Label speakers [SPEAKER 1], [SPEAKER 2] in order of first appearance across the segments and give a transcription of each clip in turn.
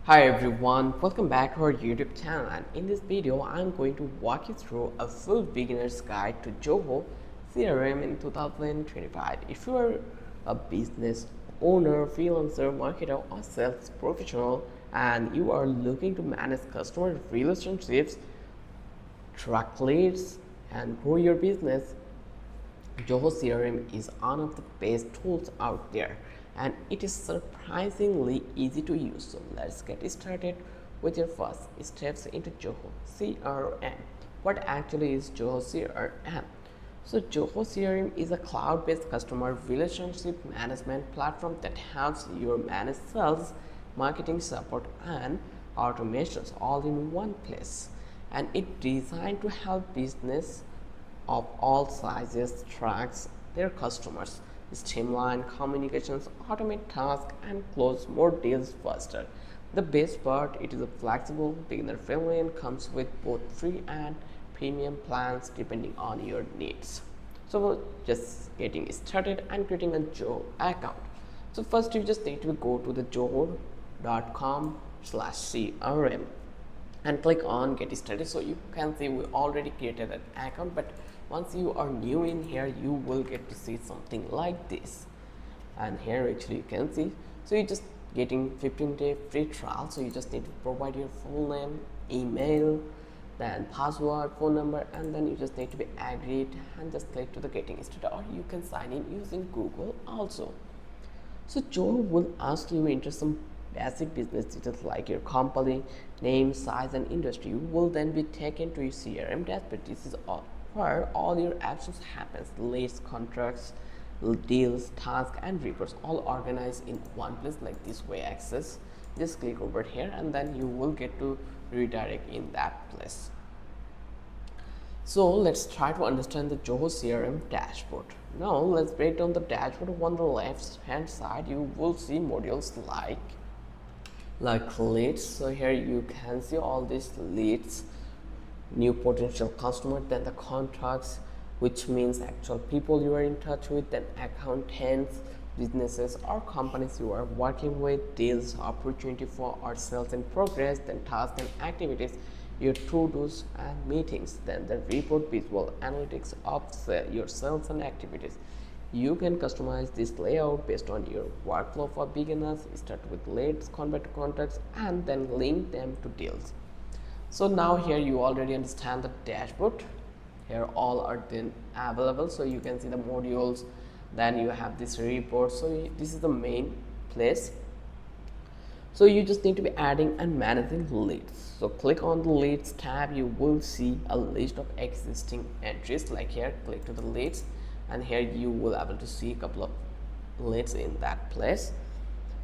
[SPEAKER 1] Hi everyone, welcome back to our YouTube channel, and in this video I'm going to walk you through a full beginner's guide to Zoho CRM in 2025. If you are a business owner, freelancer, marketer or sales professional and you are looking to manage customer relationships, track leads and grow your business, Zoho CRM is one of the best tools out there and it is surprisingly easy to use. So let's get started with your first steps into Zoho CRM. What actually is Zoho CRM? So Zoho CRM is a cloud-based customer relationship management platform that helps you manage sales, marketing support and automations all in one place. And it's designed to help business of all sizes tracks their customers, streamline communications, automate tasks, and close more deals faster. The best part, it is a flexible, beginner friendly, and comes with both free and premium plans depending on your needs. So we're just getting started and creating a Zoho account. So first you just need to go to the zoho.com/crm and click on get started. So you can see we already created an account, but once you are new in here you will get to see something like this. And here actually you can see, so you just getting 15-day free trial. So you just need to provide your full name, email, then password, phone number, and then you just need to be agreed and just click to the getting started, or you can sign in using Google also. So Joe will ask you into some basic business details like your company name, size, and industry. You will then be taken to your CRM dashboard. This is all where all your actions happens: leads, contracts, deals, tasks, and reports, all organized in one place like this way access. Just click over here, and then you will get to redirect in that place. So let's try to understand the Zoho CRM dashboard. Now let's break down the dashboard. On the left hand side you will see modules like leads. So here you can see all these leads, new potential customer, then the contracts, which means actual people you are in touch with, then accountants, businesses or companies you are working with, deals, opportunity for or sales in progress, then tasks and activities, your to-dos and meetings, then the report visual analytics of your sales and activities. You can customize this layout based on your workflow. For beginners, start with leads, convert to contacts, and then link them to deals. So now here you already understand the dashboard. Here all are then available, so you can see the modules, then you have this report. So this is the main place. So you just need to be adding and managing leads. So click on the leads tab, you will see a list of existing entries. Like here, click to the leads, and here you will able to see a couple of leads in that place.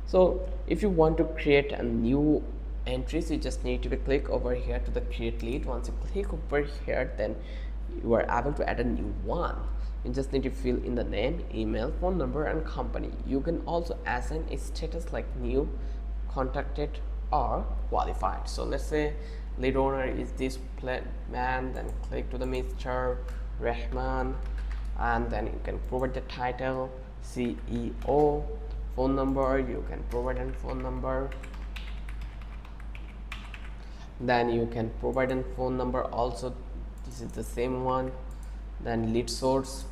[SPEAKER 1] So if you want to create a new entries, you just need to be click over here to the create lead. Once you click over here, then you are able to add a new one. You just need to fill in the name, email, phone number and company. You can also assign a status like new, contacted or qualified. So let's say lead owner is this man, then click to the Mr. Rahman, and then you can provide the title CEO. Phone number, you can provide a phone number, then you can provide a phone number also. This is the same one. Then lead source,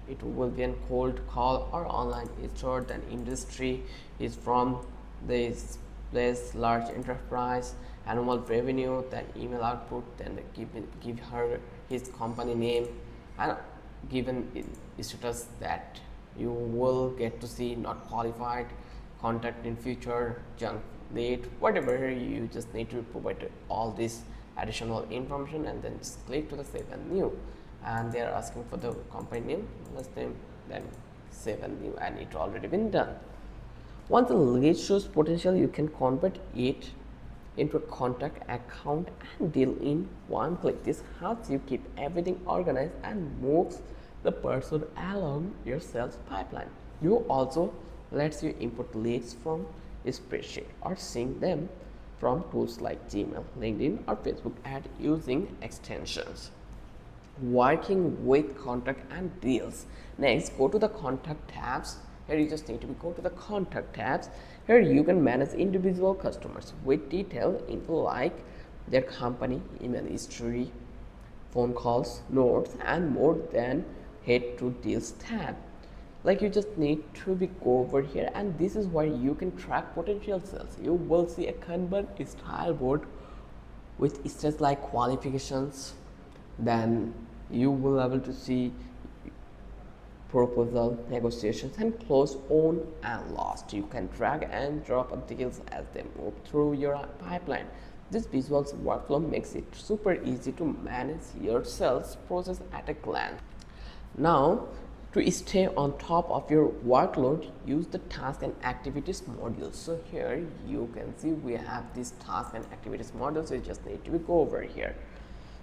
[SPEAKER 1] it will be a cold call or online store. Then industry is from this place, large enterprise, annual revenue, then email output, then give her his company name and given status that you will get to see not qualified, contact in future, junk lead, whatever. You just need to provide all this additional information and then just click to the save and new. And they are asking for the company name, last name, then save and new, and it already been done. Once the lead shows potential, you can convert it into a contact, account and deal in one click. This helps you keep everything organized and moves the person along your sales pipeline. You also lets you input leads from a spreadsheet or sync them from tools like Gmail, LinkedIn or Facebook ad using extensions. Working with contact and deals. Next, go to the contact tabs. Here you just need to go to the contact tabs. Here you can manage individual customers with detailed info like their company, email history, phone calls, notes, and more. Than head to deals tab. Like you just need to be go over here, and this is where you can track potential sales. You will see a Kanban style board with stats like qualifications. Then you will able to see proposal, negotiations, and close on and lost. You can drag and drop deals as they move through your pipeline. This visual workflow makes it super easy to manage your sales process at a glance. Now, to stay on top of your workload, use the task and activities module. So here you can see we have this task and activities module. So you just need to go over here.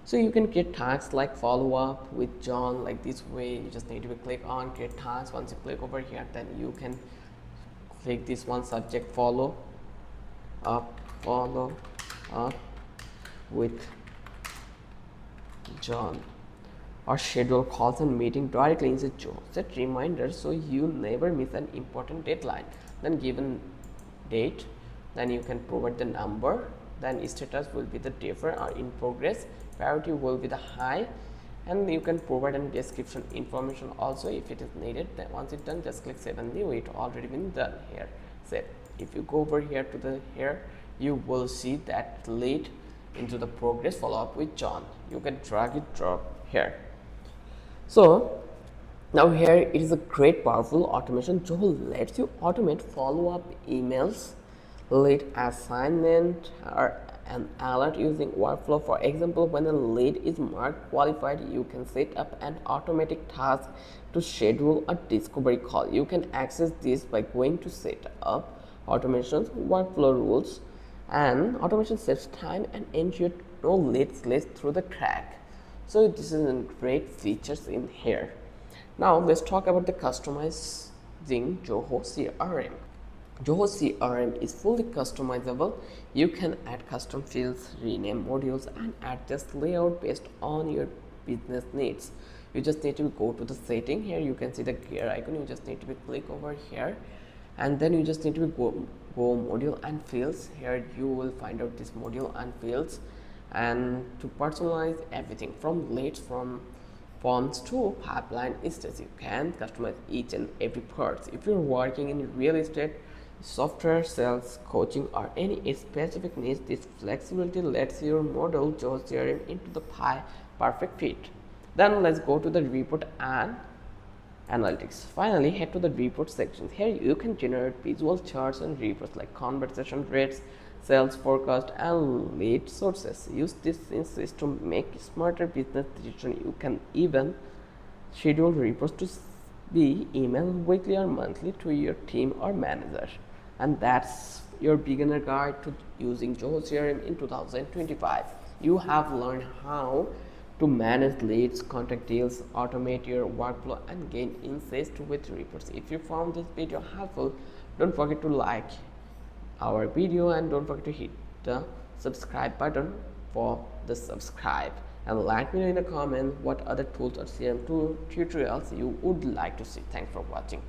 [SPEAKER 1] So you can create tasks like follow up with John like this way. You just need to click on create tasks. Once you click over here, then you can click this one subject follow up with John, or schedule calls and meeting directly in the Zoho. Set reminders so you never miss an important deadline. Then given date, then you can provide the number. Then status will be the different or in progress. Priority will be the high, and you can provide a description information also if it is needed. Then once it's done, just click save and new. It already been done here. Save. If you go over here to the here, you will see that lead into the progress follow up with John. You can drag it drop here. So now here it is a great powerful automation. Zoho lets you automate follow-up emails, lead assignment, or an alert using workflow. For example, when a lead is marked qualified, you can set up an automatic task to schedule a discovery call. You can access this by going to set up automations, workflow rules, and automation saves time and ensures no leads slip through the crack. So this is a great features in here. Now let's talk about the customizing Zoho CRM. Zoho CRM is fully customizable. You can add custom fields, rename modules, and adjust layout based on your business needs. You just need to go to the setting. Here you can see the gear icon. You just need to click over here, and then you just need to go module and fields. Here you will find out this module and fields, and to personalize everything from leads, from forms to pipeline instance. You can customize each and every part. If you're working in real estate, software, sales, coaching, or any specific needs, this flexibility lets your model Zoho CRM into the perfect fit. Then let's go to the report and analytics. Finally, head to the report section. Here you can generate visual charts and reports like conversation rates, sales forecast, and lead sources. Use this insights to make smarter business decisions. You can even schedule reports to be emailed weekly or monthly to your team or manager. And that's your beginner guide to using Zoho CRM in 2025. You have learned how to manage leads, contact deals, automate your workflow, and gain insights with reports. If you found this video helpful, don't forget to like our video and don't forget to hit the subscribe button for the subscribe, and let me know in the comment what other tools or CRM tool tutorials you would like to see. Thanks for watching.